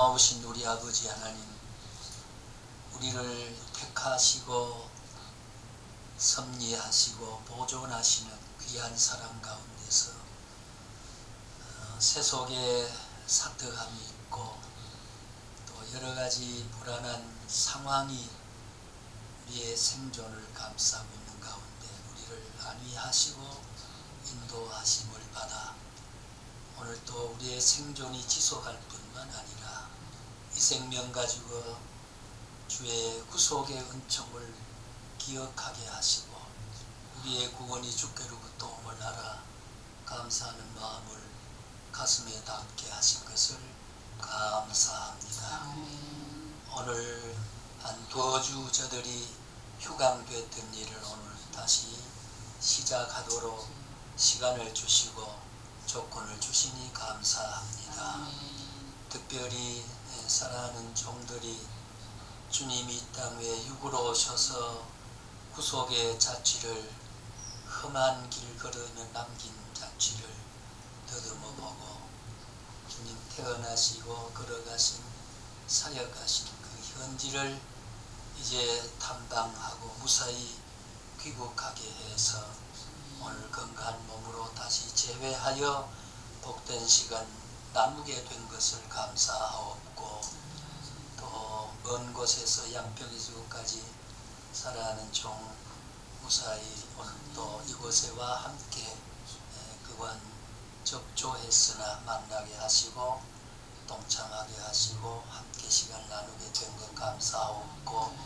고마우신 우리 아버지 하나님, 우리를 택하시고 섭리하시고 보존하시는 귀한 사랑 가운데서 세속에 사특함이 있고 또 여러가지 불안한 상황이 우리의 생존을 감싸고 있는 가운데 우리를 안위하시고 인도하심을 받아 오늘 또 우리의 생존이 지속할 뿐만 아니라 이 생명 가지고 주의 구속의 은총을 기억하게 하시고 우리의 구원이 주께로부터 옴을 알아 감사하는 마음을 가슴에 담게 하신 것을 감사합니다. 오늘 한 두어 주 저들이 휴강됐던 일을 오늘 다시 시작하도록 시간을 주시고 조건을 주시니 감사합니다. 특별히 사랑하는 종들이 주님이 이 땅에 육으로 오셔서 구속의 자취를 험한 길 걸으며 남긴 자취를 더듬어 보고 주님 태어나시고 걸어가신 사역하신 그 현지를 이제 탐방하고 무사히 귀국하게 해서 오늘 건강한 몸으로 다시 재회하여 복된 시간 나누게 된 것을 감사하옵고 또 먼 곳에서 양평이주까지 살아가는 종 무사히 오늘 또 이곳에와 함께 그간 접조했으나 만나게 하시고 동참하게 하시고 함께 시간 나누게 된 것 감사하옵고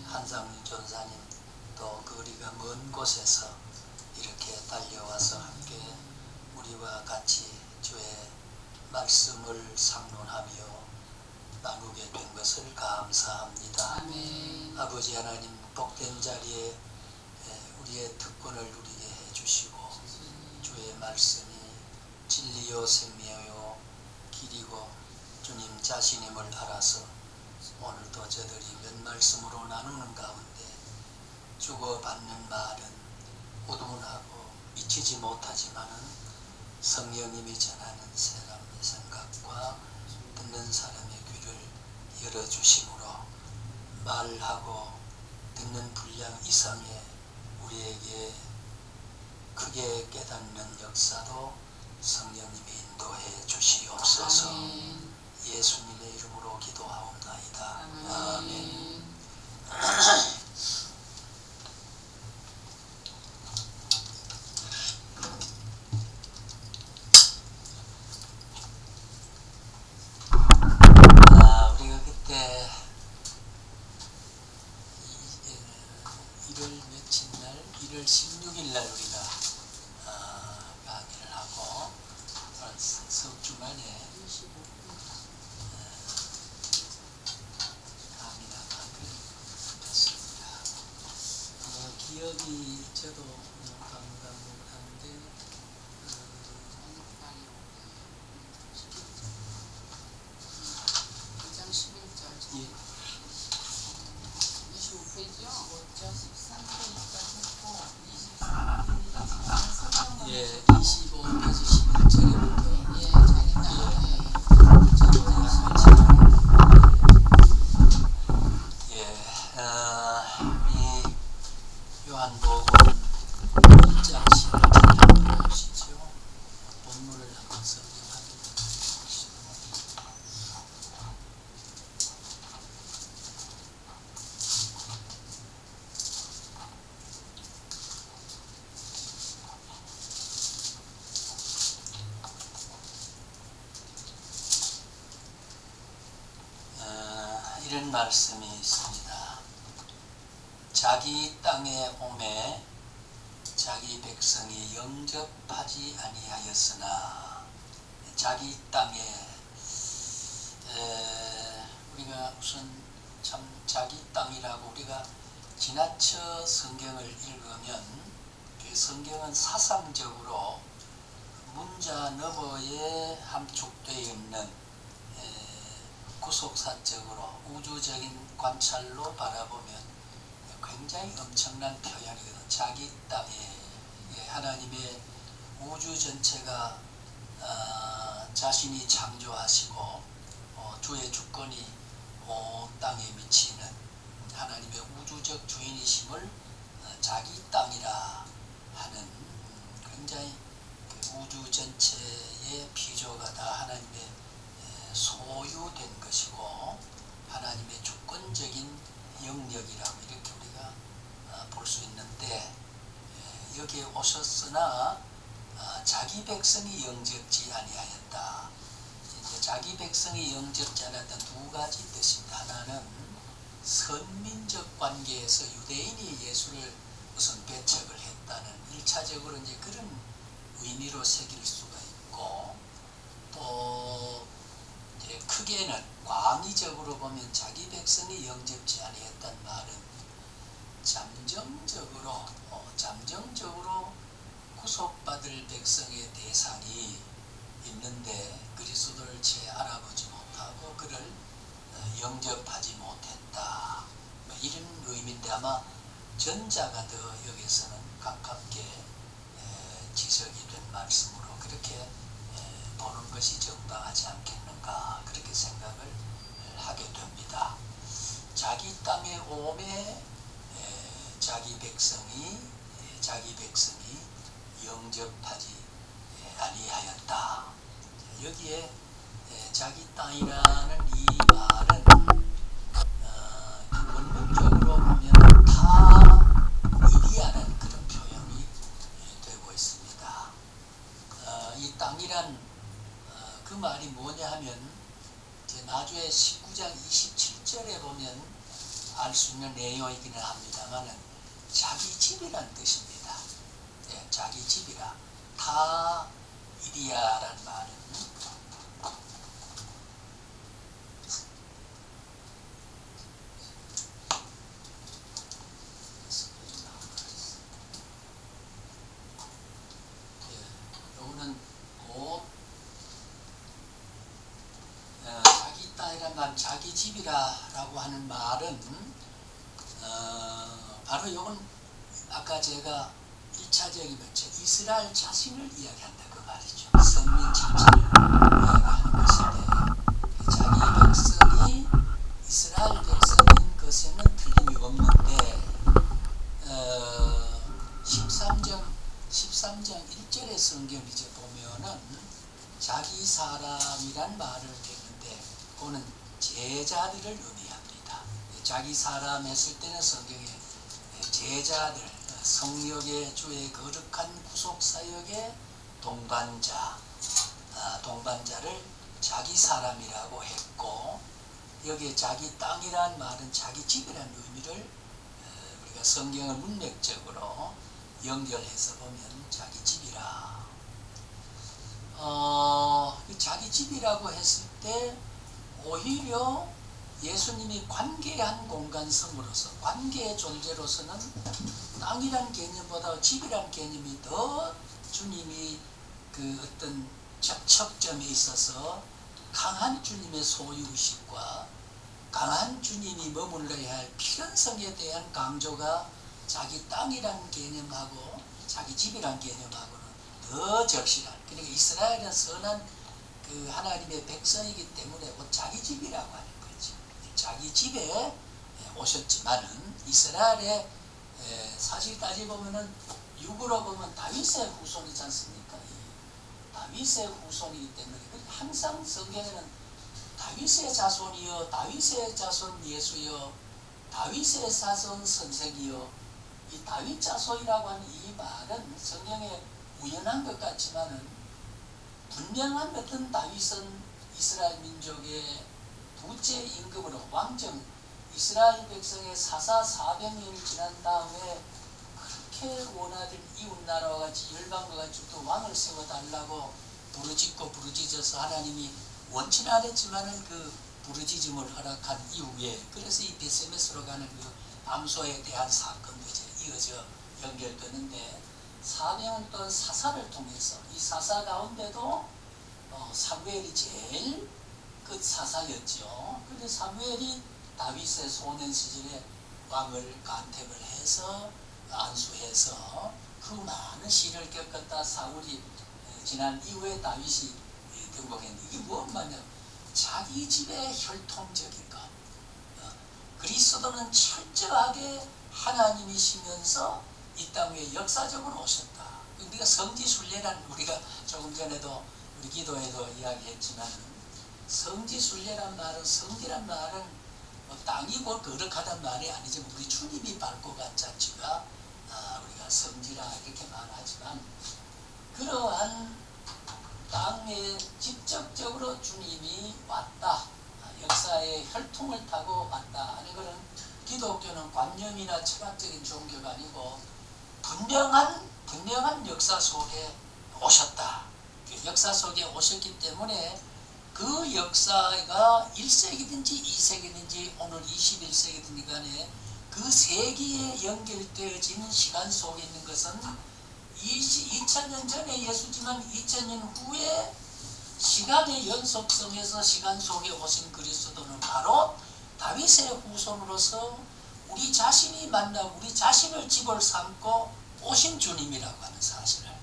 한상윤 전사님 또 거리가 먼 곳에서 이렇게 달려와서 함께 우리와 같이 주의 말씀을 상론하며 나누게 된 것을 감사합니다. 아버지 하나님 복된 자리에 우리의 특권을 누리게 해주시고 주의 말씀이 진리요 생명이요 길이고 주님 자신임을 알아서 오늘도 저들이 몇 말씀으로 나누는 가운데 주고받는 말은 우둔하고 미치지 못하지만은 성령님이 전하는 사람의 생각과 듣는 사람의 귀를 열어주심으로 말하고 듣는 분량 이상의 우리에게 크게 깨닫는 역사도 성령님이 인도해 주시옵소서. 예수님의 이름으로 기도하옵나이다. 아멘. 우리가 그때 1월 며칠 날 1월 16일 날 우리가 강의를 하고 석주 만에 강의를 했습니다. 기억이 저도 가물가물한데 25페이지요? 13페이지까지 했고 23페이지 예, 25페이지 11절부터 이 요한복음 1장 11절을 보시죠. 본문을 한번 설명하도록 하시죠. 이런 말씀이 있습니다. 자기 땅에 오매 자기 백성이 영접하지 아니하였으나 자기 땅에 우리가 우선 참 자기 땅이라고 우리가 지나쳐 성경을 읽으면 그 성경은 사상적으로 문자 너머에 함축되어 있는 구속사적으로 우주적인 관찰로 바라보면 굉장히 엄청난 표현이거든. 자기 땅에 하나님의 우주 전체가 자신이 창조하시고 주의 주권이 온 땅에 미치는 하나님의 우주적 주인이심을 자기 땅이라 하는 굉장히 우주 전체의 피조가 다 하나님의 소유된 것이고 하나님의 주권적인 영역이라고 이렇게 우리가 볼 수 있는데, 여기에 오셨으나 자기 백성이 영접지 아니하였다. 이제 자기 백성이 영접지 않았던 두 가지 뜻입니다. 하나는 선민적 관계에서 유대인이 예수를 우선 배척을 했다는 1차적으로 이제 그런 의미로 새길 수가 있고, 또 이제 크게는 광의적으로 보면 자기 백성이 영접지 아니했단 말은 잠정적으로 구속받을 백성의 대상이 있는데 그리스도를 채 알아보지 못하고 그를 영접하지 못했다, 이런 의미인데 아마 전자가 더 여기서는 가깝게 지적이 된 말씀으로 그렇게 보는 것이 정당하지 않겠는가, 그렇게 생각을 하게 됩니다. 자기 땅에 오매 자기 백성이 영접하지 아니하였다. 여기에 자기 땅이라는 이 말은 원문적으로 보면 타 이디아라는 그런 표현이 되고 있습니다. 이 땅이란 그 말이 뭐냐 하면 이제 나중에 19장 27절에 보면 알 수 있는 내용이기는 합니다만은 자기 집이란 뜻입니다. 자기 집이라. 타 이디아란 말은 요거는 곧 자기 땅이란 말, 자기 집이라라고 하는 말은 바로 요건 아까 제가 1차적인 문제 이스라엘 자신을 이야기한다 그 말이죠. 선민 자체를 이야기하는 것인데 자기 백성이 이스라엘 백성인 것에는 틀림이 없는데 13장 1절의 성경 이제 보면은 자기 사람이란 말을 했는데 그거는 제자들을 의미합니다. 자기 사람 했을 때는 성경에 제자들, 성역의 주의 거룩한 구속사역의 동반자를 자기 사람이라고 했고, 여기에 자기 땅이란 말은 자기 집이라는 의미를 우리가 성경을 문맥적으로 연결해서 보면 자기 집이라. 자기 집이라고 했을 때 오히려 예수님이 관계한 공간성으로서 관계의 존재로서는 땅이란 개념보다 집이란 개념이 더 주님이 그 어떤 접촉점에 있어서 강한 주님의 소유의식과 강한 주님이 머물러야 할 필연성에 대한 강조가 자기 땅이란 개념하고 자기 집이란 개념하고는 더 절실한, 그러니까 이스라엘은 선한 그 하나님의 백성이기 때문에 자기 집이라고 하는 거죠. 자기 집에 오셨지만은 이스라엘의 사실 따지고 보면은 육으로 보면 다윗의 후손이지 않습니까? 다윗의 후손이기 때문에 항상 성경에는 다윗의 자손이여, 다윗의 자손 예수여, 다윗의 자손 선생이여, 이 다윗 자손이라고 하는 이 말은 성경에 우연한 것 같지만은 분명한 어떤 다윗은 이스라엘 민족의 두째 임금으로 왕정, 이스라엘 백성의 사사 400년이 지난 다음에 그렇게 원하던 이웃나라와 같이 열방과 같이 또 왕을 세워달라고 부르짖어서 하나님이 원치는 않았지만은 그 부르짖음을 허락한 이후에, 그래서 이 베세메스로 가는 그 암소에 대한 사건도 이제 이어져 연결되는데, 사명은 또 사사를 통해서 이 사사 가운데도 사무엘이 제일 그 사사였죠. 그런데 사무엘이 다윗의 소년 시절에 왕을 간택을 해서 안수해서 그 많은 시를 겪었다 사울이 지난 이후에 다윗이 등극했는데, 이게 무엇 말이냐, 자기 집의 혈통적인 것. 그리스도는 철저하게 하나님이시면서 이 땅 위에 역사적으로 오셨다. 우리가 성지순례란, 우리가 조금 전에도 우리 기도에도 이야기했지만, 성지순례란 말은, 성지란 말은 뭐 땅이 곧 거룩하단 말이 아니지만 우리 주님이 밟고 간 자체가 우리가 성지라 이렇게 말하지만, 그러한 땅에 직접적으로 주님이 왔다, 역사의 혈통을 타고 왔다 하는 것은 기독교는 관념이나 철학적인 종교가 아니고 분명한 역사 속에 오셨다. 그 역사 속에 오셨기 때문에 그 역사가 1세기든지 2세기든지 오늘 21세기든지 간에 그 세기에 연결되어지는 시간 속에 있는 것은 2000년 전에 예수지만 2000년 후에 시간의 연속성에서 시간 속에 오신 그리스도는 바로 다윗의 후손으로서 우리 자신이 만나고 우리 자신을 집을 삼고 오신 주님이라고 하는 사실을,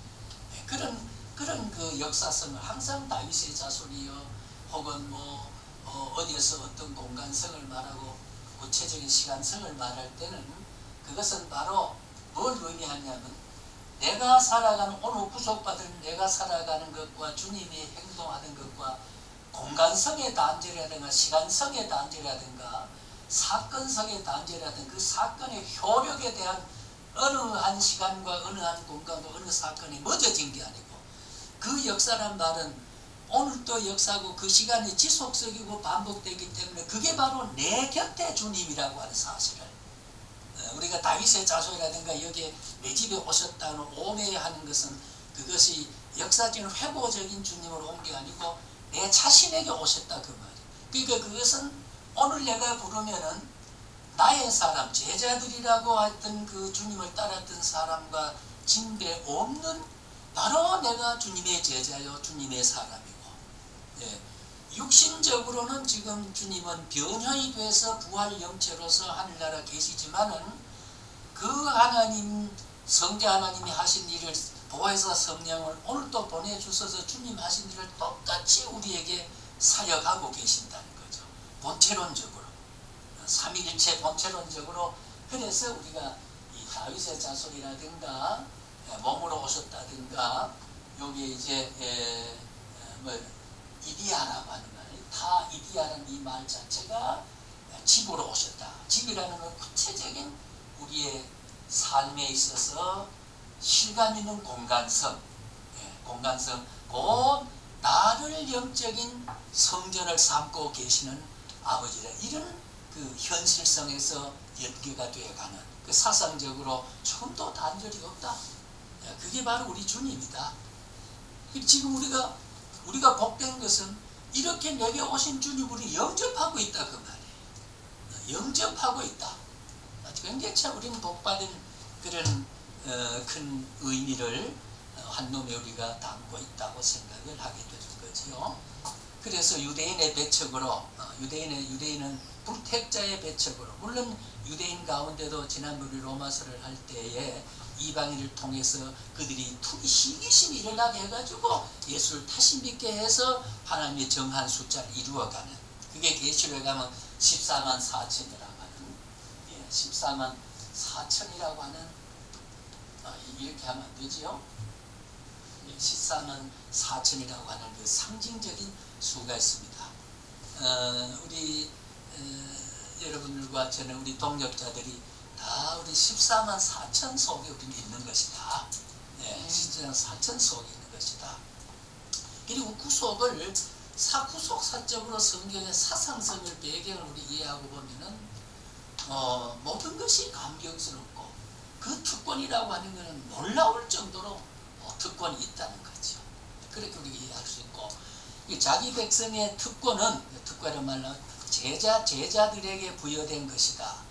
그런 그 역사성을 항상 다윗의 자손이요 혹은 어디에서 어떤 공간성을 말하고 구체적인 시간성을 말할 때는 그것은 바로 뭘 의미하냐면, 내가 살아가는, 오늘 구속받은 내가 살아가는 것과 주님이 행동하는 것과 공간성의 단절이라든가 시간성의 단절이라든가 사건성의 단절이라든가 그 사건의 효력에 대한 어느 한 시간과 어느 한 공간과 어느 사건이 멎어진 게 아니고, 그 역사란 말은 오늘도 역사고 그 시간이 지속적이고 반복되기 때문에 그게 바로 내 곁에 주님이라고 하는 사실을, 우리가 다윗의 자손이라든가 여기에 내 집에 오셨다는 오매하는 것은 그것이 역사적인 회고적인 주님으로 온 게 아니고 내 자신에게 오셨다 그 말이에요. 그러니까 그것은 오늘 내가 부르면은 나의 사람, 제자들이라고 했던 그 주님을 따랐던 사람과 징배 없는 바로 내가 주님의 제자요 주님의 사람이고, 육신적으로는 지금 주님은 변형이 돼서 부활 영체로서 하늘나라 계시지만은 그 하나님, 성자 하나님이 하신 일을 보혜사 성령을 오늘 또 보내주셔서 주님 하신 일을 똑같이 우리에게 사역하고 계신다는 거죠. 본체론적으로, 삼위일체 본체론적으로. 그래서 우리가 이 다윗의 자손이라든가 몸으로 오셨다든가 여기에 이제 이디아라고 하는 말, 다 이디아라는 이 말 자체가 집으로 오셨다. 집이라는 건 구체적인 우리의 삶에 있어서 실감 있는 공간성, 공간성, 곧 나를 영적인 성전을 삼고 계시는 아버지라, 이런 그 현실성에서 연계가 되어가는, 그 사상적으로 조금도 단절이 없다. 그게 바로 우리 주님이다. 지금 우리가 복된 것은 이렇게 내게 오신 주님을 영접하고 있다 그 말이에요. 영접하고 있다. 굉장히 참 우리는 복받은 그런 큰 의미를 한 놈에 우리가 담고 있다고 생각을 하게 되는 거지요. 그래서 유대인의 배척으로, 유대인은 불택자의 배척으로, 물론 유대인 가운데도 지난번 우리 로마서를 할 때에 이방인을 통해서 그들이 시기심이 일어나게 해가지고 예수를 다시 믿게 해서 하나님의 정한 숫자를 이루어가는, 그게 계시록에 가면 14만 4천이라고 하는, 14만 4천이라고 하는, 이렇게 하면 안 되지요. 14만 4천이라고 하는 그 상징적인 수가 있습니다. 우리 여러분들과 저는, 우리 동역자들이 다 우리 14만 4천 속에 우리는 있는 것이다. 14만 4천 속에 있는 것이다. 그리고 구속을 구속사적으로 성경의 사상성을 배경을 우리 이해하고 보면은 모든 것이 감격스럽고, 그 특권이라고 하는 것은 놀라울 정도로 특권이 있다는 거죠. 그렇게 우리가 이해할 수 있고, 자기 백성의 특권이란 말로 제자들에게 부여된 것이다.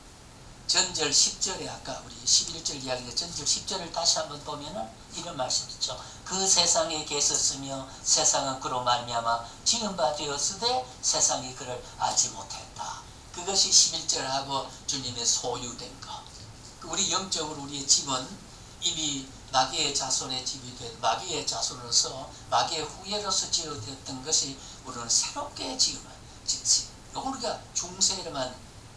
전절 10절에 아까 우리 11절 이야기에 전절 10절을 다시 한번 보면은 이런 말씀 있죠. 그 세상에 계셨으며 세상은 그로 말미암아 지은 바 되었으되 세상이 그를 알지 못했다. 그것이 11절하고 주님의 소유된 것. 우리 영적으로 우리의 집은 이미 마귀의 자손의 집이 된, 마귀의 자손으로서 마귀의 후예로서 지어졌던 것이 우리는 새롭게 지으면, 우리가 중세로만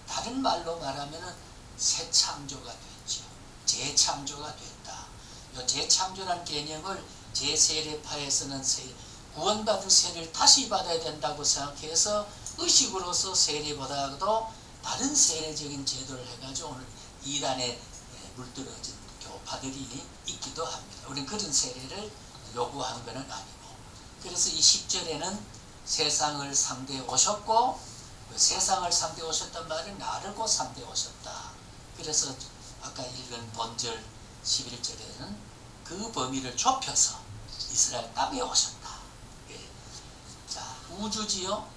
다른 말로 말하면은 새 창조가 됐죠. 재창조가 됐다. 이 재창조라는 개념을 제 세례파에서는 구원받은 세례를 다시 받아야 된다고 생각해서 의식으로서 세례보다도 다른 세례적인 제도를 해가지고 오늘 이단에 물들어진 교파들이 있기도 합니다. 우리는 그런 세례를 요구한 것은 아니고, 그래서 이 10절에는 세상을 상대해 오셨고, 세상을 상대해 오셨단 말은 나를 곧 상대해 오셨다. 그래서 아까 읽은 본절 11절에는 그 범위를 좁혀서 이스라엘 땅에 오셨다. 예. 자, 우주지요.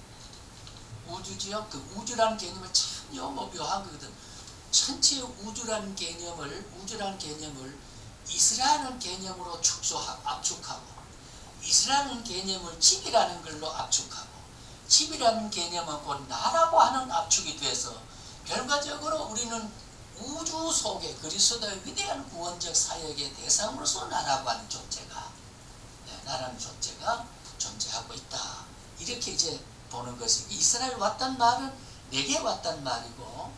그 우주라는 개념을 참 묘한 거거든. 전체 우주라는 개념을 이스라엘은 개념으로 압축하고, 이스라엘은 개념을 집이라는 걸로 압축하고, 집이라는 개념은 곧 나라고 하는 압축이 돼서 결과적으로 우리는 우주 속에 그리스도의 위대한 구원적 사역의 대상으로서 나라고 하는 존재가, 나라는 존재가 존재하고 있다. 이렇게 이제 보는 것이, 이스라엘 왔단 말은 내게 왔단 말이고,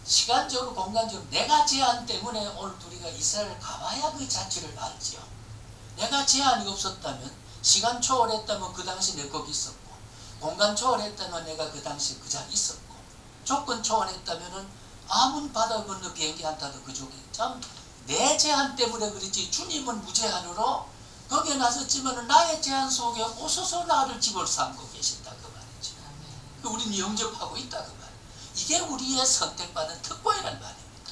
시간적으로 공간적으로 내가 제한 때문에 오늘 우리가 이스라엘 가봐야 그 자체를 알지요. 내가 제한이 없었다면, 시간 초월했다면 그 당시 내가 거기 있었고, 공간 초월했다면 내가 그 당시 그 자리에 있었고, 조건 초월했다면 아문 바다 건너 비행기 안 타도 그쪽에, 참 내 제한 때문에 그렇지 주님은 무제한으로 거기에 나섰지만 나의 제한 속에 오셔서 나를 집을 삼고 계신다 그 말이죠. 우리는 영접하고 있다 그 말. 이게 우리의 선택받은 특권이란 말입니다.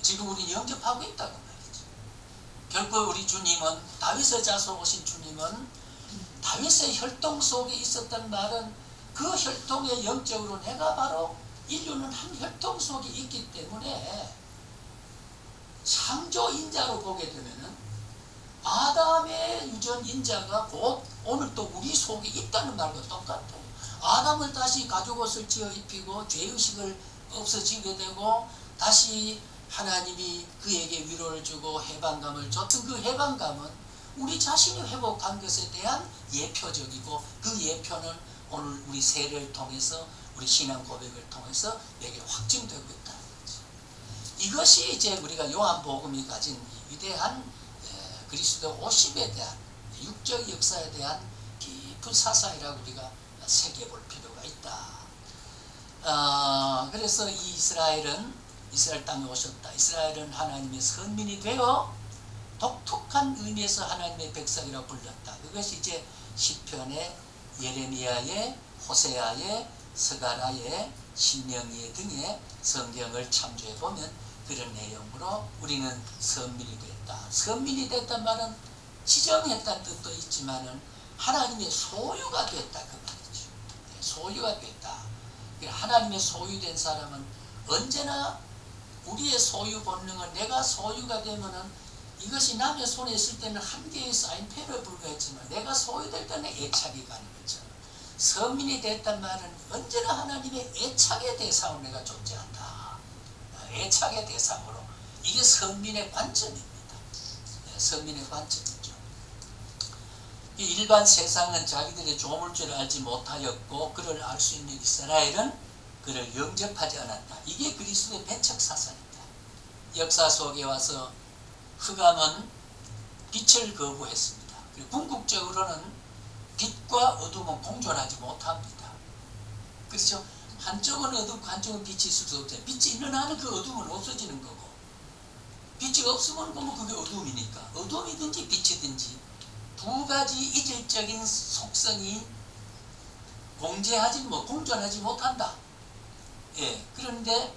지금 우리는 영접하고 있다 그 말이죠. 결국 우리 주님은, 다윗의 자손 오신 주님은 다윗의 혈통 속에 있었단 말은 그 혈통의 영적으로 내가 바로 인류는 한 혈통 속에 있기 때문에 창조인자로 보게 되면은 아담의 유전인자가 곧 오늘 또 우리 속에 있다는 말과 똑같아요. 아담을 다시 가죽옷을 지어 입히고 죄의식을 없어지게 되고 다시 하나님이 그에게 위로를 주고 해방감을 줬던 그 해방감은 우리 자신이 회복한 것에 대한 예표적이고, 그 예표는 오늘 우리 세례를 통해서, 우리 신앙 고백을 통해서 내게 확증되고 있다는 거죠. 이것이 이제 우리가 요한복음이 가진 위대한 그리스도 오심에 대한, 육적 역사에 대한 깊은 사상이라고 우리가 새겨볼 필요가 있다. 그래서 이 이스라엘 땅에 오셨다. 이스라엘은 하나님의 선민이 되어 독특한 의미에서 하나님의 백성이라고 불렸다. 그것이 이제 시편의, 예레미야의, 호세아의, 스가랴의, 신명기 등의 성경을 참조해 보면 그런 내용으로 우리는 선민이 됐다. 선민이 됐단 말은 지정했다는 뜻도 있지만은 하나님의 소유가 됐다 그 말이죠. 소유가 됐다. 하나님의 소유된 사람은 언제나 우리의 소유 본능은, 내가 소유가 되면은 이것이 남의 손에 있을 때는 한 개의 사인펜에 불과했지만 내가 소유될 때는 애착이 가는 거죠. 선민이 됐단 말은 언제나 하나님의 애착의 대상으로 내가 존재한다. 애착의 대상으로. 이게 선민의 관점입니다. 선민의 관점이죠. 일반 세상은 자기들의 조물주를 알지 못하였고, 그를 알 수 있는 이스라엘은 그를 영접하지 않았다. 이게 그리스도의 배척 사상입니다. 역사 속에 와서 흑암은 빛을 거부했습니다. 그리고 궁극적으로는 빛과 어둠은 공존하지 못합니다. 그렇죠? 한쪽은 어둡고 한쪽은 빛이 있을 수 없잖아요. 빛이 있는 한은 그 어둠은 없어지는 거고, 빛이 없으면 그게 어둠이니까, 어둠이든지 빛이든지 두 가지 이질적인 속성이 공존하지 못한다. 예, 그런데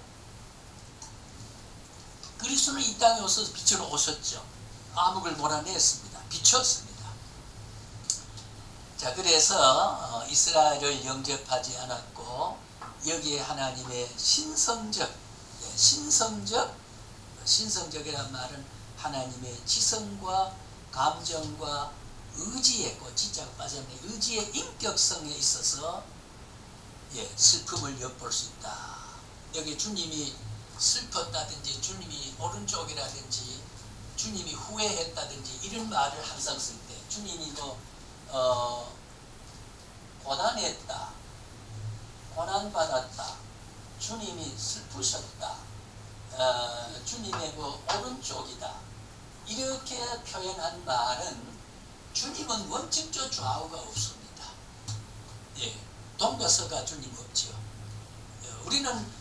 그리스도는 이 땅에 오셔서 빛으로 오셨죠. 암흑을 몰아냈습니다. 비추었습니다. 자, 그래서 이스라엘을 영접하지 않았고, 여기에 하나님의 신성적이란 말은 하나님의 지성과 감정과 의지에, 진짜 빠졌네, 의지의 인격성에 있어서 슬픔을 엿볼 수 있다. 여기 주님이 슬펐다든지, 주님이 오른쪽이라든지, 주님이 후회했다든지 이런 말을 항상 쓸 때, 주님이 고단했다, 주님이 슬프셨다. 주님의 그 오른쪽이다. 이렇게 표현한 말은 주님은 원칙적 좌우가 없습니다. 예, 동과 서가 주님 없죠. 우리는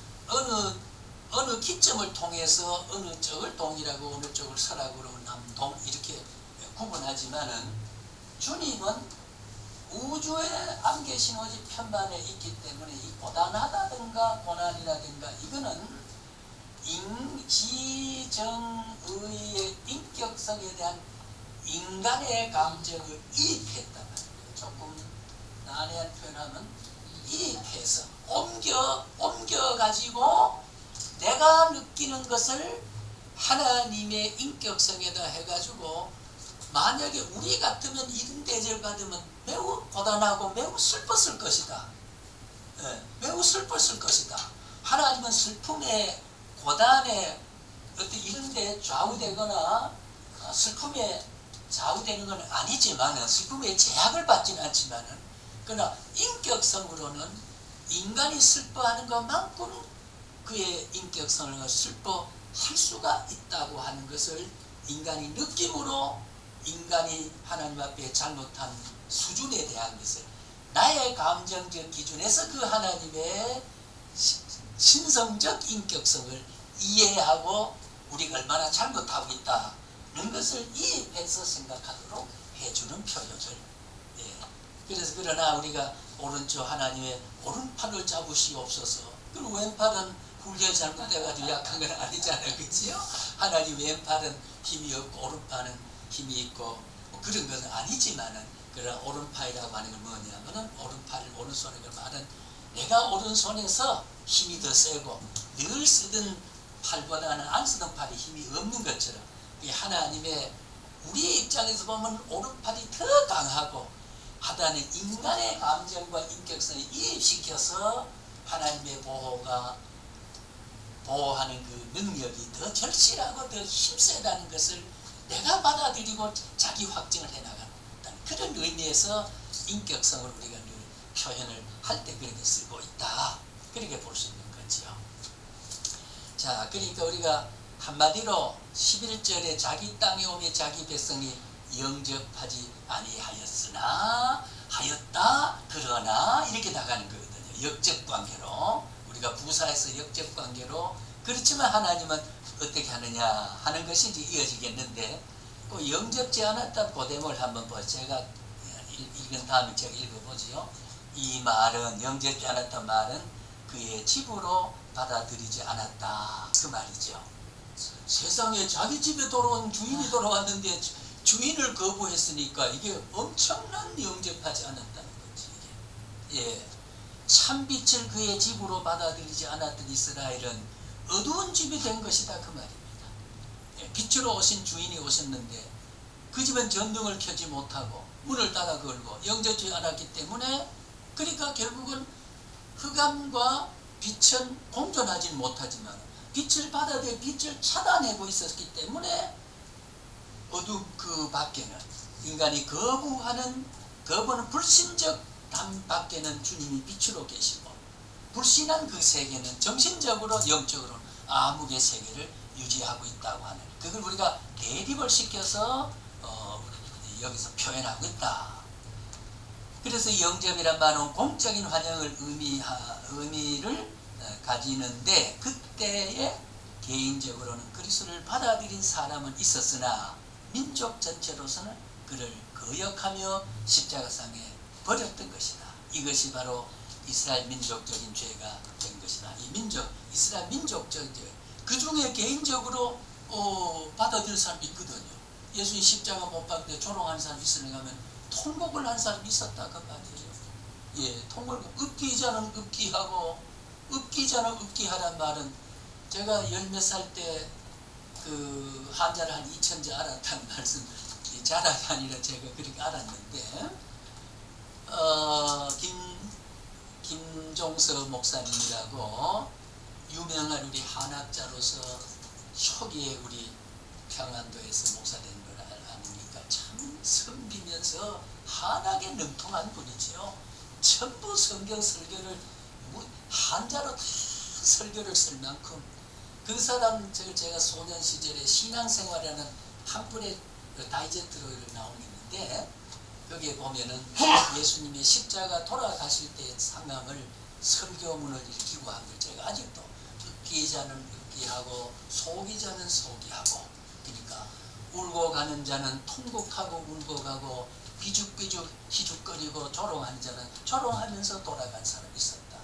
어느 기점을 통해서 어느 쪽을 동이라고 어느 쪽을 서라고 남동 이렇게 구분하지만은 주님은 우주에 안 계신 오직 편만에 있기 때문에 이 고단하다든가 고난이라든가 이거는 지정의의 인격성에 대한 인간의 감정을 이입했단 말이에요. 조금 난해한 표현하면 이입해서 옮겨가지고 내가 느끼는 것을 하나님의 인격성에다 해가지고 만약에 우리 같으면 이런 대접을 받으면 매우 고단하고 매우 슬펐을 것이다. 매우 슬펐을 것이다. 하나님은 슬픔에 고단에 어떤 이런 데 좌우되거나 슬픔에 좌우되는 건 아니지만 슬픔에 제약을 받지는 않지만은 그러나 인격성으로는 인간이 슬퍼하는 것만큼 그의 인격성을 슬퍼할 수가 있다고 하는 것을 인간이 느낌으로 인간이 하나님 앞에 잘못한 수준에 대한 것을 나의 감정적 기준에서 그 하나님의 신성적 인격성을 이해하고 우리가 얼마나 잘못하고 있다는 것을 이입해서 생각하도록 해주는 표현을. 그래서 그러나 우리가 오른쪽 하나님의 오른팔을 잡으시옵소서. 그리고 왼팔은 훈련 잘못돼가지고 약한 건 아니잖아요, 그렇지요? 하나님 왼팔은 힘이 없고 오른팔은 힘이 있고 뭐 그런 것은 아니지만은 그런 오른팔이라고 하는 건 뭐냐면은 오른팔을 오른손에 말은 내가 오른손에서 힘이 더 세고 늘 쓰던 팔보다는 안 쓰던 팔이 힘이 없는 것처럼 하나님의 우리 입장에서 보면 오른팔이 더 강하고 하다는 인간의 감정과 인격성을 이입시켜서 하나님의 보호하는 그 능력이 더 절실하고 더 힘세다는 것을 내가 받아들이고 자기 확증을 해나가는 그런 의미에서 인격성을 우리가 늘 표현을 할 때 그렇게 쓰고 있다. 그렇게 볼 수 있는 거지요. 자, 그러니까 우리가 한마디로 11절에 자기 땅에 오며 자기 백성이 영접하지 아니하였으나 하였다 그러나 이렇게 나가는 거거든요. 역접관계로 우리가 부사에서 역접관계로 그렇지만 하나님은 어떻게 하느냐 하는 것이 이제 이어지겠는데 그 영접지 않았다 고대목을 한번 보세요. 제가 읽은 다음에 제가 읽어보지요. 이 말은 영접지 않았다 말은 그의 집으로 받아들이지 않았다 그 말이죠. 세상에 자기 집에 돌아온 주인이 돌아왔는데 주인을 거부했으니까 이게 엄청난 영접하지 않았다는 거지. 이게. 참빛을 그의 집으로 받아들이지 않았던 이스라엘은 어두운 집이 된 것이다 그 말입니다. 빛으로 오신 주인이 오셨는데 그 집은 전등을 켜지 못하고 문을 닫아 걸고 영접지 않았기 때문에 그러니까 결국은 흑암과 빛은 공존하지 못하지만 빛을 받아들여 빛을 차단하고 있었기 때문에 어둠 그 밖에는 인간이 거부는 불신적 담 밖에는 주님이 빛으로 계시고 불신한 그 세계는 정신적으로 영적으로 암흑의 세계를 유지하고 있다고 하는 그걸 우리가 대립을 시켜서 여기서 표현하고 있다. 그래서 영접이란 말은 공적인 환영을 의미를 가지는데 그때에 개인적으로는 그리스도를 받아들인 사람은 있었으나 민족 전체로서는 그를 거역하며 십자가상에 버렸던 것이다. 이것이 바로 이스라엘 민족적인 죄가 된 것이다. 이 이스라엘 민족적인 죄. 그 중에 개인적으로 받아들일 사람이 있거든요. 예수님 십자가 못 박는데 조롱하는 사람이 있으려면 통곡을 한 사람이 있었다 그 말이에요. 예, 통곡을 읍기자는 읍기하고 읍기자는 읍기하란 말은 제가 열 몇 살 때 그 한자를 한 2000자 알았다는 말씀 자랑이 아니라 제가 그렇게 알았는데 김종서 목사님이라고 유명한 우리 한학자로서 초기에 우리 평안도에서 목사된 걸 아닙니까? 참 섬기면서 한학에 능통한 분이지요. 전부 성경 설교를 한자로 다 설교를 쓸 만큼 그 사람 제가 소년 시절에 신앙생활이라는 한 편의 다이제트로 나온 게 있는데 여기에 보면은 예수님의 십자가 돌아가실 때의 상황을 설교문을 읽히고 한 걸 제가 아직도 듣기 자는 듣기하고 속이 자는 속이하고 그러니까 울고 가는 자는 통곡하고 울고 가고 비죽비죽 희죽거리고 조롱하는 자는 조롱하면서 돌아간 사람이 있었다.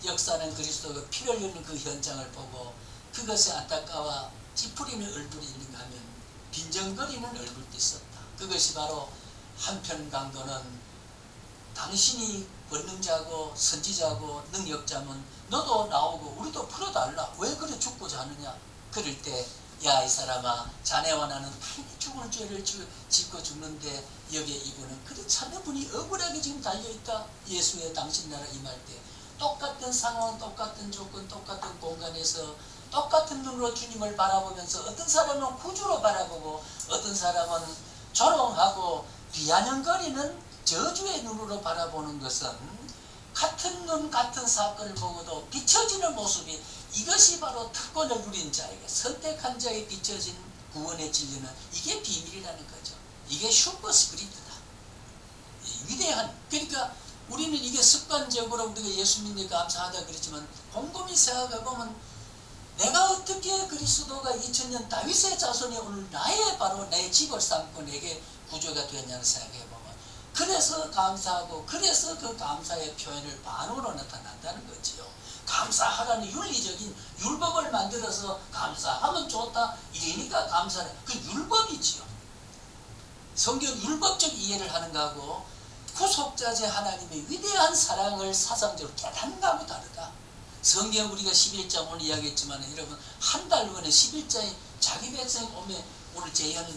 역사는 그리스도가 피를 흘리는 그 현장을 보고 그것에 안타까워 찌푸리는 얼굴이 있는가 하면 빈정거리는 얼굴도 있었다. 그것이 바로 한편 강도는 당신이 권능자고 선지자고 능력자면 너도 나오고 우리도 풀어달라. 왜 그래 죽고자 하느냐. 그럴 때 야 이 사람아 자네와 나는 당연히 죽을 죄를 짓고 죽는데 여기에 이분은 그렇지 않은 분이 억울하게 지금 달려있다. 예수의 당신 나라 임할 때 똑같은 상황 똑같은 조건 똑같은 공간에서 똑같은 눈으로 주님을 바라보면서 어떤 사람은 구주로 바라보고 어떤 사람은 조롱하고 비아냥거리는 저주의 눈으로 바라보는 것은 같은 눈 같은 사건을 보고도 비춰지는 모습이 이것이 바로 특권을 누린 자에게 선택한 자에 비춰진 구원의 진리는 이게 비밀이라는 거죠. 이게 슈퍼스크립트다. 위대한 그러니까 우리는 이게 습관적으로 우리가 예수 믿는 감사하다 그랬지만 곰곰이 생각해 보면 내가 어떻게 그리스도가 2000년 다윗의 자손이 오늘 나의 바로 내 집을 삼고 내게 구조가 되었냐는 생각해 보면 그래서 감사하고 그래서 그 감사의 표현을 반으로 나타난다는 거지요. 감사하라는 윤리적인 율법을 만들어서 감사하면 좋다 이러니까 감사는 그 율법이지요. 성경 율법적 이해를 하는 거하고 구속자재 하나님의 위대한 사랑을 사상적으로 깨닫는 거하고 다르다. 성경 우리가 11장 오늘 이야기했지만 여러분 한 달 후에는 11장에 자기 백성 오면 오늘 재현할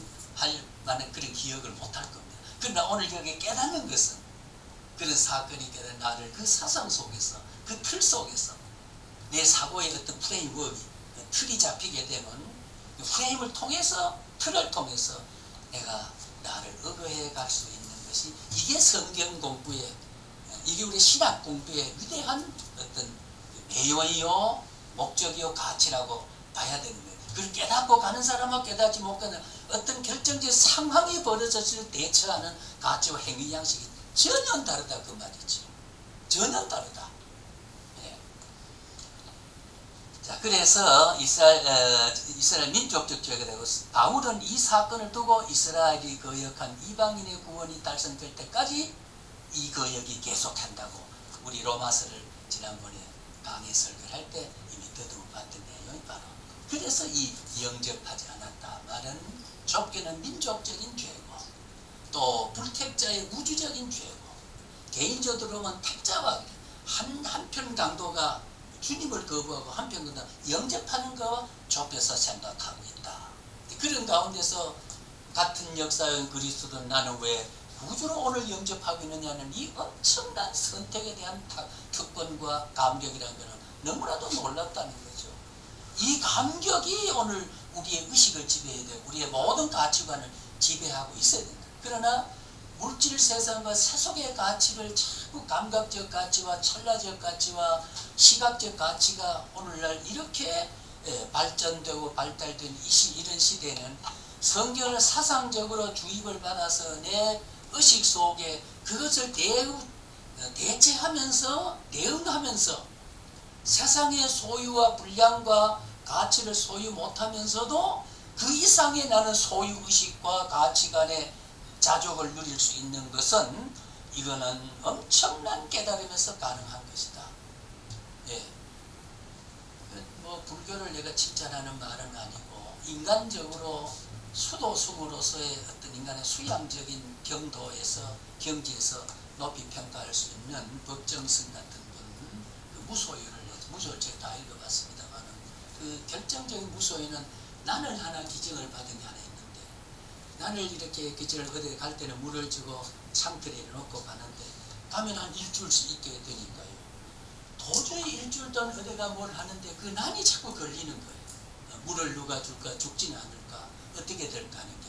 만한 그런 기억을 못할 겁니다. 그러나 오늘 여기 깨닫는 것은 그런 사건이 깨닫는 나를 그 사상 속에서 그 틀 속에서 내 사고의 어떤 프레임워크 틀이 잡히게 되면 그 프레임을 통해서 틀을 통해서 내가 나를 억어해 갈 수 있는 것이 이게 성경 공부의 이게 우리 신학 공부의 위대한 어떤 내용이요 목적이요 가치라고 봐야 되는 거예요. 그걸 깨닫고 가는 사람은 깨닫지 못하는 어떤 결정적 상황이 벌어졌을 때 대처하는 가치와 행위 양식이 전혀 다르다 그 말이죠. 전혀 다르다. 예. 자 그래서 이스라엘 민족적 죄가 되고 바울은 이 사건을 두고 이스라엘이 거역한 이방인의 구원이 달성될 때까지 이 거역이 계속한다고 우리 로마서를 지난번에 강의 설교할 때 이미 더듬어봤던 내용이 바로 그래서 이 영접하지 않았다 말은 좁게는 민족적인 죄고 또 불택자의 우주적인 죄고 개인적으로는 택자와 한편 강도가 주님을 거부하고 한편 강도가 영접하는 것과 좁혀서 생각하고 있다. 그런 가운데서 같은 역사의 그리스도는 나는 왜 구주로 오늘 영접하고 있느냐는 이 엄청난 선택에 대한 특권과 감격이라는 것은 너무나도 놀랍다는 거죠. 이 감격이 오늘 우리의 의식을 지배해야 되고 우리의 모든 가치관을 지배하고 있어야 된다. 그러나 물질 세상과 세속의 가치를 자꾸 감각적 가치와 찰나적 가치와 시각적 가치가 오늘날 이렇게 발전되고 발달된 이런 시대에는 성경을 사상적으로 주입을 받아서 내 의식 속에 그것을 대체하면서 대응하면서 세상의 소유와 분량과 가치를 소유 못하면서도 그 이상의 나는 소유의식과 가치관의 자족을 누릴 수 있는 것은 이거는 엄청난 깨달음에서 가능한 것이다. 예. 뭐 불교를 내가 칭찬하는 말은 아니고 인간적으로 수도승으로서의 어떤 인간의 수양적인 경도에서 경지에서 높이 평가할 수 있는 법정승 같은 분, 그 무소유를 제가 다 읽어봤습니다만 그 결정적인 무소유는 난을 하나 기증을 받은 게 하나 있는데 난을 이렇게 기증을 어디 갈 때는 물을 주고 창틀에 놓고 가는데 가면 한 일주일씩 있게 되니까요. 도저히 일주일 동안 어디가 뭘 하는데 그 난이 자꾸 걸리는 거예요. 물을 누가 줄까 죽지는 않을까 어떻게 될까 하는 게.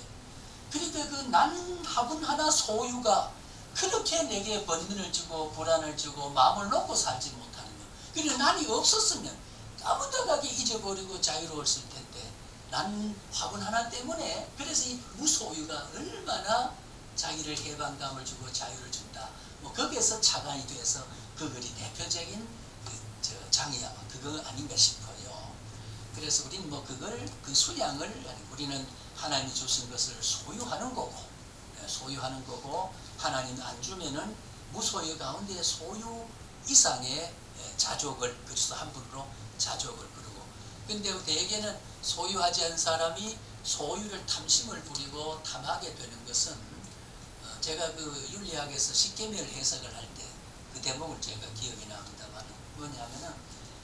그러니까 그 난 화분 하나 소유가 그렇게 내게 번민을 주고 불안을 주고 마음을 놓고 살지 못하는 거. 그리고 난이 없었으면 따분하게 잊어버리고 자유로웠을 텐데 난 화분 하나 때문에. 그래서 이 무소유가 얼마나 자기를 해방감을 주고 자유를 준다. 뭐 거기에서 착안이 돼서 그 글이 대표적인 장이야 그거 아닌가 싶어요. 그래서 우리는 뭐 그걸 그 수량을 우리는 하나님이 주신 것을 소유하는 거고 하나님 안 주면은 무소유 가운데 소유 이상의 자족을 그리스도 한 분으로 자족을 부르고. 근데 대개는 소유하지 않은 사람이 소유를 탐심을 부리고 탐하게 되는 것은 제가 그 윤리학에서 십계명을 해석을 할 때 그 대목을 제가 기억이 납니다만 뭐냐면은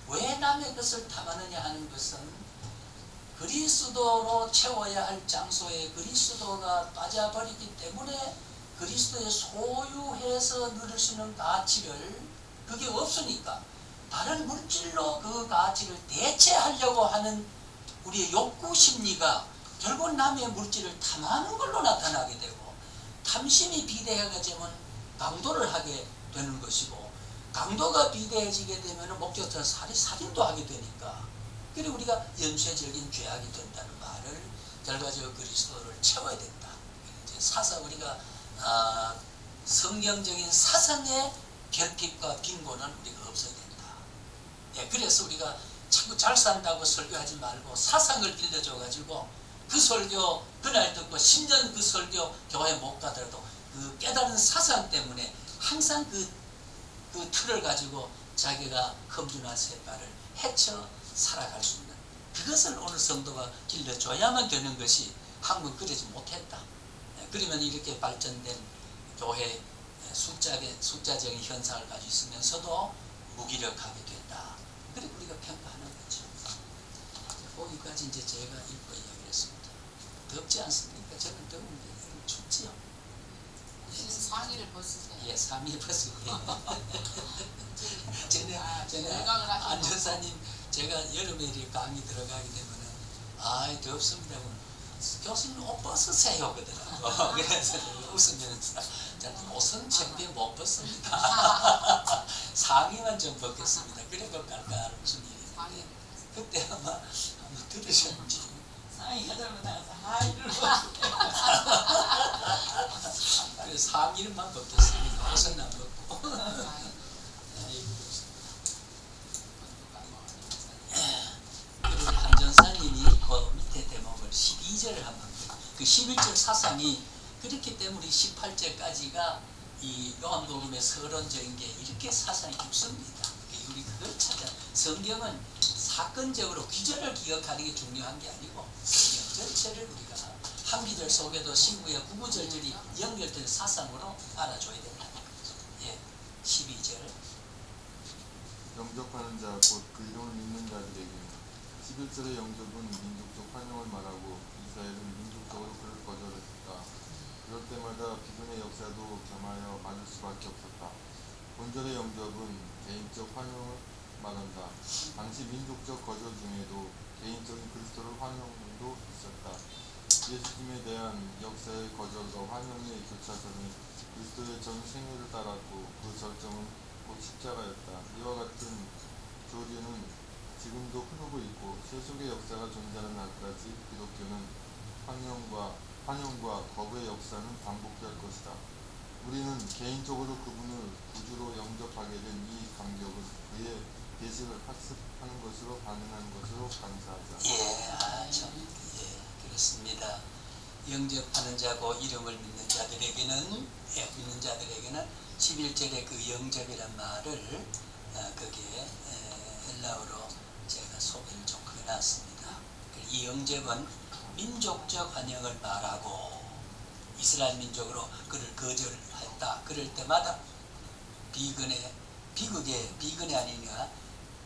왜 남의 것을 탐하느냐 하는 것은 그리스도로 채워야 할 장소에 그리스도가 빠져버리기 때문에 그리스도의 소유해서 누릴 수 있는 가치를 그게 없으니까 다른 물질로 그 가치를 대체하려고 하는 우리의 욕구 심리가 결국 남의 물질을 탐하는 걸로 나타나게 되고 탐심이 비대해지면 강도를 하게 되는 것이고 강도가 비대해지게 되면 목적처럼 살인도 하게 되니까 그리고 우리가 연쇄적인 죄악이 된다는 말을 결과적으로 그리스도를 채워야 된다. 이제 사상 우리가 성경적인 사상의 결핍과 빈곤은 우리가 없어야 된다. 예, 그래서 우리가 자꾸 잘 산다고 설교하지 말고 사상을 빌려줘가지고 그 설교 그날 듣고 10년 그 설교 교회 못 가더라도 그 깨달은 사상 때문에 항상 그 틀을 가지고 자기가 험준한 셋발을 헤쳐 살아갈 수 있는 그것을 오늘 성도가 길러줘야만 되는 것이 한국 그러지 못했다. 그러면 이렇게 발전된 교회 숫자적인 현상을 가지고 있으면서도 무기력하게 된다. 그리고 우리가 평가하는 거죠. 거기까지 이제 제가 읽고 이야기를 했습니다. 덥지 않습니까? 저는 더운데 춥지요. 상의를 벗으세요. 예, 상의 벗으세요. 저는 열강을 하시고. 안 전사님 제가 여름에 이렇게 강의 들어가게 되면은 덥습니다. 교수님 옷 벗으세요 그러더라고. 그래서 웃으면서 옷은 절대 못 벗습니다. 상의만 좀 벗겠습니다. 그래도 깔깔 무슨 일인데 그때 아마 한번 들으셨는지 상의가 잘못나가서 하의를 그래서 상의만 벗겠습니다. 옷은 안 벗고. 그리고 한전사님이 그 밑에 대목을 12절을 한번 그 11절 사상이 그렇기 때문에 18절까지가 이 요한복음의 서론적인 게 이렇게 사상이 깊습니다. 우리 그걸 찾아 성경은 사건적으로 귀절을 기억하는 게 중요한 게 아니고 성경 전체를 우리가 한 기절 속에도 신구의 구구절절이 연결된 사상으로 알아줘야 된다는 거죠. 예, 12절 영접하는 자 곧 그 이름을 믿는 자들에게 11절의 영접은 민족적 환영을 말하고 이스라엘은 민족적으로 그를 거절했다. 그럴 때마다 비근의 역사도 겸하여 맞을 수밖에 없었다. 본절의 영접은 개인적 환영을 말한다. 당시 민족적 거절 중에도 개인적인 그리스도를 환영도 있었다. 예수님에 대한 역사의 거절과 환영의 교차점이 그리스도의 전 생애를 따랐고 그 절정은 곧 십자가였다. 이와 같은 교리는 지금도 흐르고 있고 세속의 역사가 존재하는 날까지 기독교는 환영과 거부의 역사는 반복될 것이다. 우리는 개인적으로 그분을 구주로 영접하게 된 이 감격은 그의 계시를 학습하는 것으로 반응하는 것으로 감사하자. 예, 그렇습니다. 영접하는 자고 이름을 믿는 자들에게는 11절의 그 영접이란 말을 거기에 헬라어로 제가 소개를 좀 해놨습니다. 이 영접은 민족적 환영을 말하고 이스라엘 민족으로 그를 거절했다. 그럴 때마다 비극의 아니냐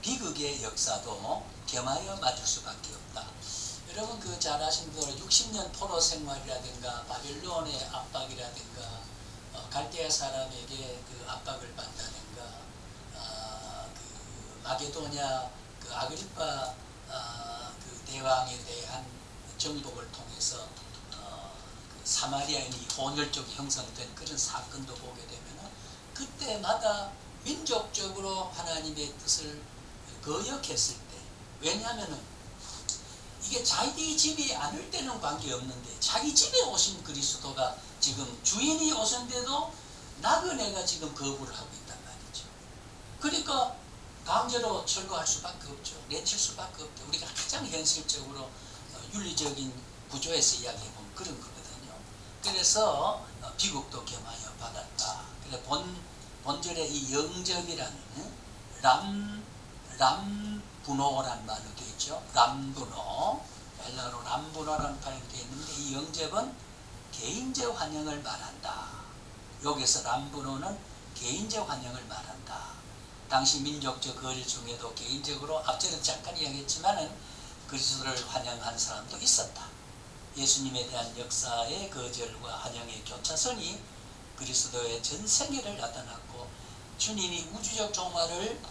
비극의 역사도 겸하여 맞을 수밖에 없다. 여러분 그 잘 아시는 대로 60년 포로 생활이라든가 바벨론의 압박이라든가 갈대아 사람에게 그 압박을 받다든가 그 마게도냐 그 아그리파 그 대왕에 대한 정복을 통해서 그 사마리아인이 혼혈족이 형성된 그런 사건도 보게 되면 그때마다 민족적으로 하나님의 뜻을 거역했을 때 왜냐하면은 이게 자기 집이 아닐 때는 관계없는데 자기 집에 오신 그리스도가 지금 주인이 오신데도 나그네가 지금 거부를 하고 있단 말이죠. 그러니까 강제로 철거할 수밖에 없죠. 내칠 수밖에 없죠. 우리가 가장 현실적으로 윤리적인 구조에서 이야기해보면 그런 거거든요. 그래서 비극도 겸하여 받았다. 그래 본절에 이 영접이라는 람분호란 말로 되어 있죠. 람분호, 헬라어로 람분호라는 발음이 되어 있는데 이 영접은 개인적 환영을 말한다. 여기서 람분호는 개인적 환영을 말한다. 당시 민족적 거리 중에도 개인적으로 앞전에 잠깐 이야기했지만은 그리스도를 환영한 사람도 있었다. 예수님에 대한 역사의 거절과 환영의 교차선이 그리스도의 전 세계를 나타났고 주님이 우주적 종말을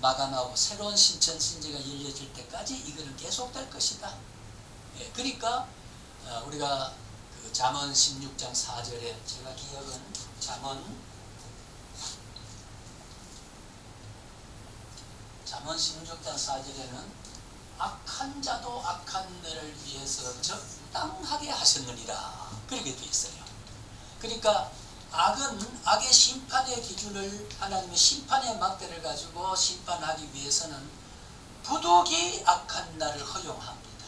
마감하고 새로운 신천 신제가 열려질 때까지 이거는 계속될 것이다. 예, 그러니까 우리가 그 잠언 16장 4절에 제가 기억은 잠언 16장 4절에는 악한 자도 악한 일을 위해서 적당하게 하셨느니라 그렇게 되어 있어요. 그러니까 악은 악의 심판의 기준을 하나님의 심판의 막대를 가지고 심판하기 위해서는 부득이 악한 날을 허용합니다.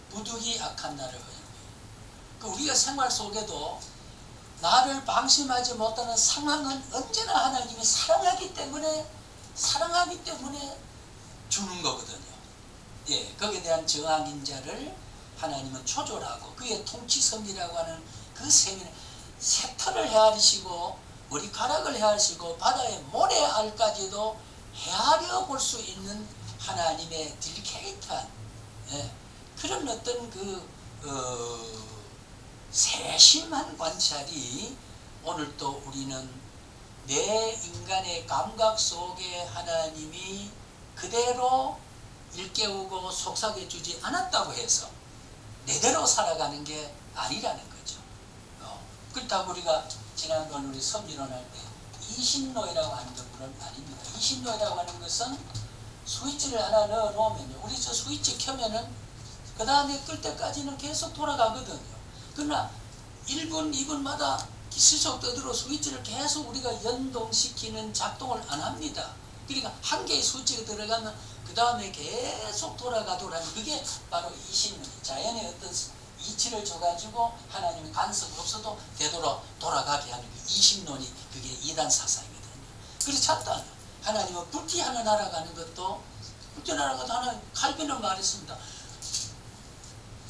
부득이 악한 날을 허용해요. 그 우리가 생활 속에도 나를 방심하지 못하는 상황은 언제나 하나님이 사랑하기 때문에 주는 거거든요. 예, 거기에 대한 저항인자를 하나님은 조절하고 그의 통치섭리라고 하는 그 셈을 새털을 헤아리시고 머리카락을 헤아리시고 바다의 모래알까지도 헤아려 볼 수 있는 하나님의 딜케이트한 그런 어떤 세심한 관찰이 오늘 또 우리는 내 인간의 감각 속에 하나님이 그대로 일깨우고 속삭여 주지 않았다고 해서 내대로 살아가는 게 아니라는 거죠. 그렇다고 우리가 지난번 우리 섭리론 할 때 이신노이라고 하는 것은 아닙니다. 이신노이라고 하는 것은 스위치를 하나 넣어 놓으면요. 우리 저 스위치 켜면은 그 다음에 끌 때까지는 계속 돌아가거든요. 그러나 1분, 2분마다 기술적 뜻으로 스위치를 계속 우리가 연동시키는 작동을 안 합니다. 그러니까 한 개의 스위치가 들어가면 그 다음에 계속 돌아가더라는 그게 바로 이신론, 자연의 어떤 이치를 줘가지고 하나님의 간섭 없어도 되도록 돌아가게 하는 그 이신론이 그게 이단 사상이거든요. 그렇지 않다. 하나님은 불티 하나 날아가는 것도 불티 날아가도 하나님 칼빈은 말했습니다.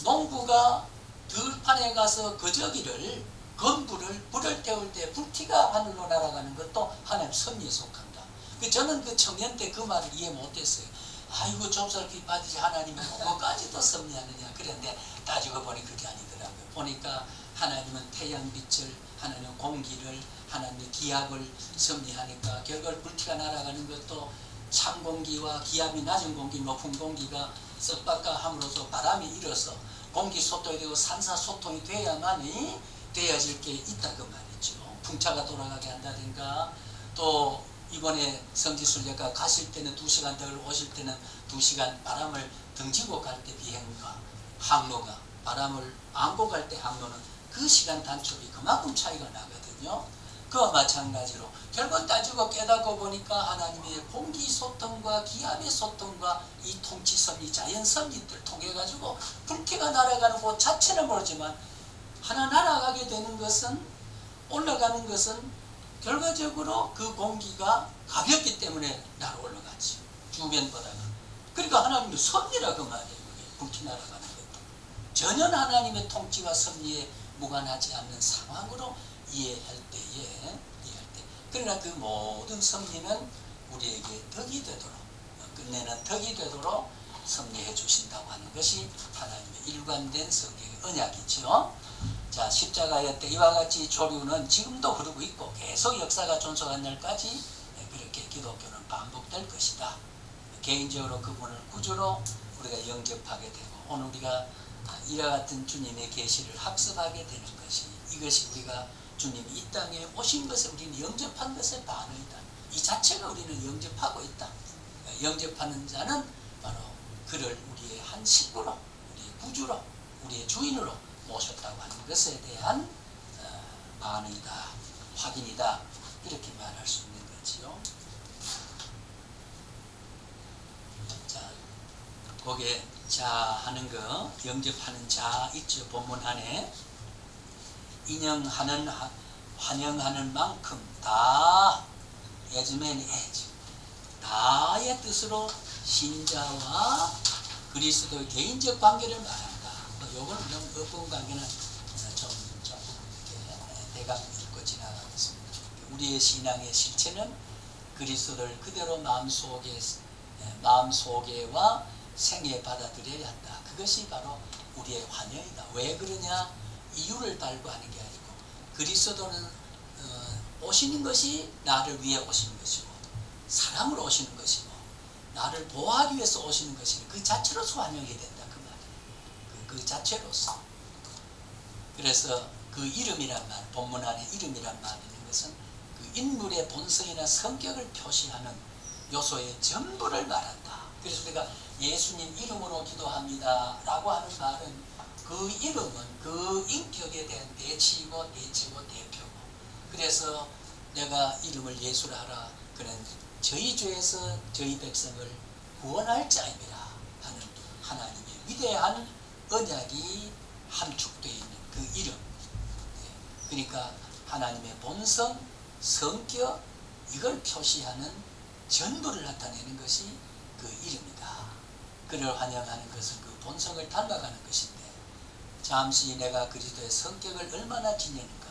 농부가 들판에 가서 거저기를 건부를 불을 태울 때 불티가 하늘로 날아가는 것도 하나님 섭리에 속한다. 저는 그 청년 때 그 말을 이해 못했어요. 아이고 좁쌀기 빠지지 하나님이 그거까지도 섭리하느냐. 그런데 따지고 보니 그게 아니더라고요. 보니까 하나님은 태양빛을, 하나님은 공기를, 하나님의 기압을 섭리하니까 결국 불티가 날아가는 것도 찬 공기와 기압이 낮은 공기, 높은 공기가 썩박가 함으로써 바람이 일어서 공기 소통이 되고 산사 소통이 돼야만이 되어질 게 있다 그 말이죠. 풍차가 돌아가게 한다든가 또 이번에 성지순례가 가실 때는 2시간 덜 오실 때는 2시간 바람을 등지고 갈 때 비행과 항로가 바람을 안고 갈 때 항로는 그 시간 단축이 그만큼 차이가 나거든요. 그와 마찬가지로 결국 따지고 깨닫고 보니까 하나님의 공기 소통과 기압의 소통과 이 통치섭리 자연섭리들 통해 가지고 불티가 날아가는 것 자체는 모르지만 하나 날아가게 되는 것은 올라가는 것은 결과적으로 그 공기가 가볍기 때문에 날아 올라가지 주변보다는. 그러니까 하나님의 섭리라 그 말이에요. 불티 날아가는 것도 전혀 하나님의 통치와 섭리에 무관하지 않는 상황으로 이해할 때 그러나 그 모든 섭리는 우리에게 덕이 되도록 끝내는 덕이 되도록 섭리해 주신다고 하는 것이 하나님의 일관된 성경의 언약이죠. 자, 십자가의 때 이와 같이 조류는 지금도 흐르고 있고 계속 역사가 존속한 날까지 그렇게 기독교는 반복될 것이다. 개인적으로 그분을 구주로 우리가 영접하게 되고 오늘 우리가 이와 같은 주님의 계시를 학습하게 되는 것이 이것이 우리가 주님이 이 땅에 오신 것을 우리는 영접한 것의 반응이다. 이 자체가 우리는 영접하고 있다. 영접하는 자는 그를 우리의 한 식구로, 우리의 구주로, 우리의 주인으로 모셨다고 하는 것에 대한 반응이다, 확인이다, 이렇게 말할 수 있는 거지요. 자, 거기에 자 하는 거, 영접하는 자 있죠. 본문 안에 인용하는, 환영하는 만큼 다, 에즈맨 에즈, 다의 뜻으로 신자와 그리스도의 개인적 관계를 말한다. 요거는 좀 어떤 관계는 좀 대강 읽고 지나가겠습니다. 우리의 신앙의 실체는 그리스도를 그대로 마음속에와 생에 받아들여야 한다. 그것이 바로 우리의 환영이다. 왜 그러냐? 이유를 달고 하는 게 아니고, 그리스도는 오시는 것이 나를 위해 오시는 것이고, 사랑으로 오시는 것이고, 나를 보호하기 위해서 오시는 것이니 그 자체로서 환영이 된다, 그 말이에요. 그 자체로서. 그래서 그 이름이란 말, 본문 안에 이름이란 말이 있는 것은 그 인물의 본성이나 성격을 표시하는 요소의 전부를 말한다. 그래서 우리가 예수님 이름으로 기도합니다 라고 하는 말은 그 이름은 그 인격에 대한 대치이고 대표고. 그래서 내가 이름을 예수라 하라, 그는 저희 죄에서 저희 백성을 구원할 자입니다 하는 하나님의 위대한 언약이 함축되어 있는 그 이름. 그러니까 하나님의 본성, 성격, 이걸 표시하는 전부를 나타내는 것이 그 이름이다. 그를 환영하는 것은 그 본성을 닮아가는 것인데, 잠시 내가 그리스도의 성격을 얼마나 지내는가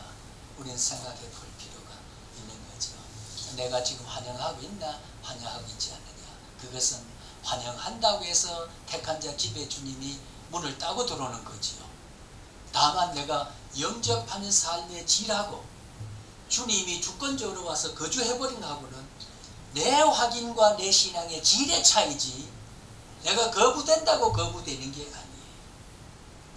우리는 생각해 볼 필요가 있는 거죠. 내가 지금 환영하고 있나, 환영하고 있지 않느냐. 그것은 환영한다고 해서 택한 자 집에 주님이 문을 따고 들어오는 거지요. 다만 내가 영접하는 삶의 질하고 주님이 주권적으로 와서 거주해버린 거하고는 내 확인과 내 신앙의 질의 차이지, 내가 거부된다고 거부되는 게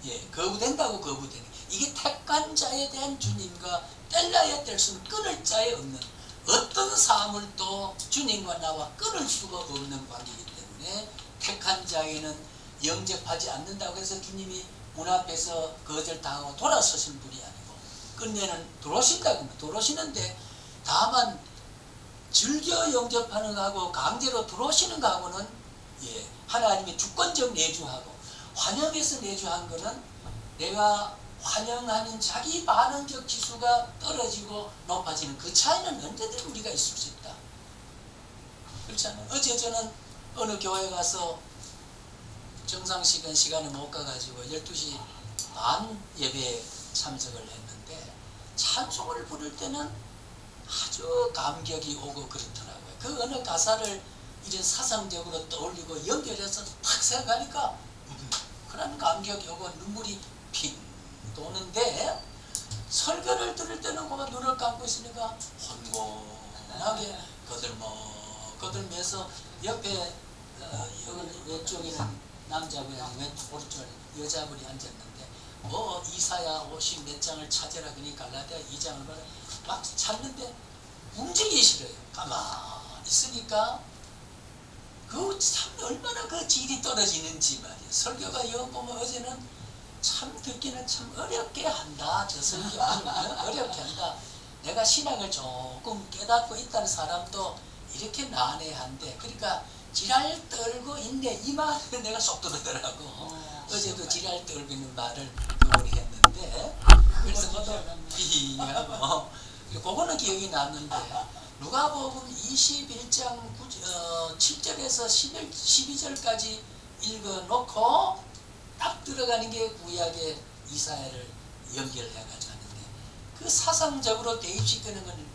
아니에요. 거부된다고 거부되는 게, 이게 택한 자에 대한 주님과 뗄라야 뗄 수는 끊을 자에 없는, 어떤 삶을 또 주님과 나와 끊을 수가 없는 관계이기 때문에, 택한 자에는 영접하지 않는다고 해서 주님이 문 앞에서 거절당하고 돌아서신 분이 아니고, 끝내는 들어오신다고 하면 들어오시는데, 다만 즐겨 영접하는 거하고 강제로 들어오시는 거하고는 하나님의 주권적 내주하고 환영해서 내주한 거는 내가 환영하는 자기 반응적 지수가 떨어지고 높아지는 그 차이는 언제든 우리가 있을 수 있다. 그렇잖아요. 어제 저는 어느 교회 가서 정상시간 시간에 못 가가지고 12시 반 예배에 참석을 했는데, 찬송을 부를 때는 아주 감격이 오고 그렇더라고요. 그 어느 가사를 이런 사상적으로 떠올리고 연결해서 탁 생각하니까 그런 감격이 오고 눈물이 핑 도는데, 설교를 들을 때는 뭔가 눈을 감고 있으니까 혼곤하게 거들면서 옆에 왼쪽에는 남자분이 오른쪽에 여자분이 앉았는데, 뭐 이사야 50 몇 장을 찾으라 그니 갈라디아 2장을 막 찾는데 움직이기 싫어요. 가만히 있으니까 그 참 얼마나 그 질이 떨어지는지 말이에요. 설교가 영 보면 어제는 참 듣기는 참 어렵게 한다. 저 설교 어렵게 한다. 내가 신앙을 조금 깨닫고 있다는 사람도 이렇게 난해한데, 그러니까 지랄 떨고 있네, 이 말을 내가 쏙 들었더라고. 어제도 지랄 떨고 있는 말을 그분이 했는데, 그래서 그것도 비하고 그거는 기억이 났는데, 누가복음 21장 7절에서 12절까지 읽어놓고 딱 들어가는 게 구약의 이사야를 연결해가지고 하는데, 그 사상적으로 대입시키는 건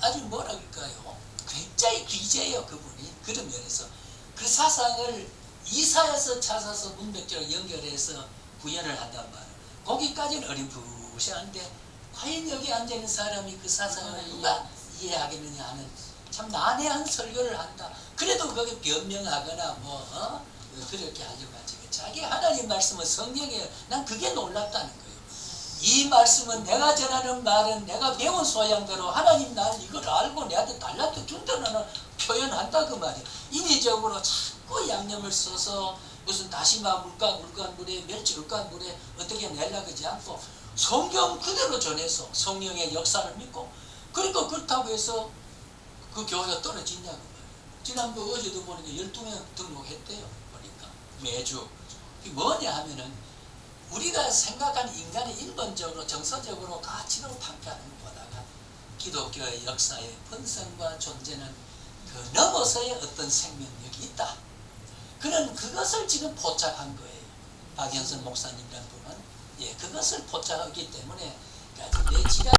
아주 뭐라 그럴까요? 굉장히 귀재예요, 그분이. 그런 면에서 그 사상을 이사야서 찾아서 문맥적으로 연결해서 구현을 한단 말이에요. 거기까지는 어림부시한데, 과연 여기 앉아있는 사람이 그 사상을 누가 이해하겠느냐 하는 참 난해한 설교를 한다. 그래도 거기 변명하거나 그렇게 하려고 하지. 자기 하나님 말씀은 성경이에요. 난 그게 놀랍다는 거예요. 이 말씀은 내가 전하는 말은 내가 배운 소양대로 하나님 날 이걸 알고 내한테 달라져 준다는 표현한다 그 말이야. 인위적으로 자꾸 양념을 써서 무슨 다시마 물간물에 멸치 물간물에 어떻게 내려 그러지 않고 성경 그대로 전해서 성령의 역사를 믿고 그러니까 그렇다고 해서 그 교회가 떨어지냐고 말이야. 지난번 어제도 보니까 12명 등록했대요. 보니까 매주. 그게 뭐냐 하면은 우리가 생각하는 인간의 인본적으로 정서적으로 가치로 평가하는 것보다가 기독교의 역사의 본성과 존재는 그 넘어서의 어떤 생명력이 있다. 그런 그것을 지금 포착한 거예요. 박현선 목사님이라는 분은 그것을 포착하기 때문에 내 지가